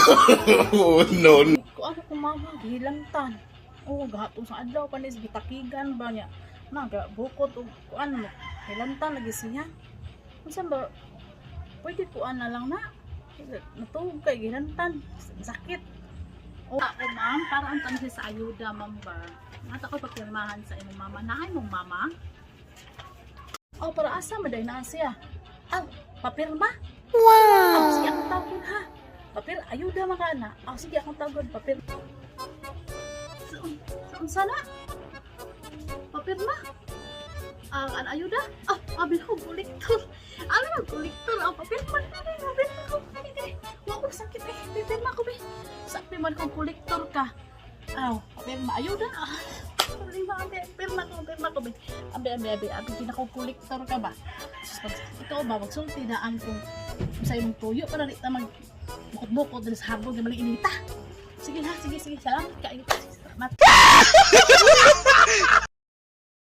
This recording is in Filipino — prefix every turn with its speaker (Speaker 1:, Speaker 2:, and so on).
Speaker 1: Oh, no, no.
Speaker 2: Ko ano ko mama, gilantan. Oh, gahapon sa adlaw panis gitakigan ba niya. Naga bukod og kuan mo. Gilantan lagi siya. Unsa ba? Pwede kuan na lang na. Natulog kay gilantan. Sakit. Oh, ako ma'am, para ang tansi sa ayuda, ma'am ba? Nata ko pagpirmahan sa imong mama. Naay mong mama? Oh, para asa maday na siya? Ah, papirma? Wow! Sige akong tawag ha. Papir, ayuda makana. Sige akong tawag, papir. Saan sana? Papirma? Ang ayuda? Abil ko, kolektor. Alam mo, kolektor. Papirma. Papirma ko. Wala ko sakit eh. Papirma ko, be. Sakit man kung kolektor ka. Papirma, ayuda. Papirma ko, be. Abi, kinako-kolektor ka ba? Ikaw ba, magsulti na ang kung sa imong tuyo para rin na mag bukod-bukod sa habol na maling inita. Sige ha, sige. Salamat ka. Salamat.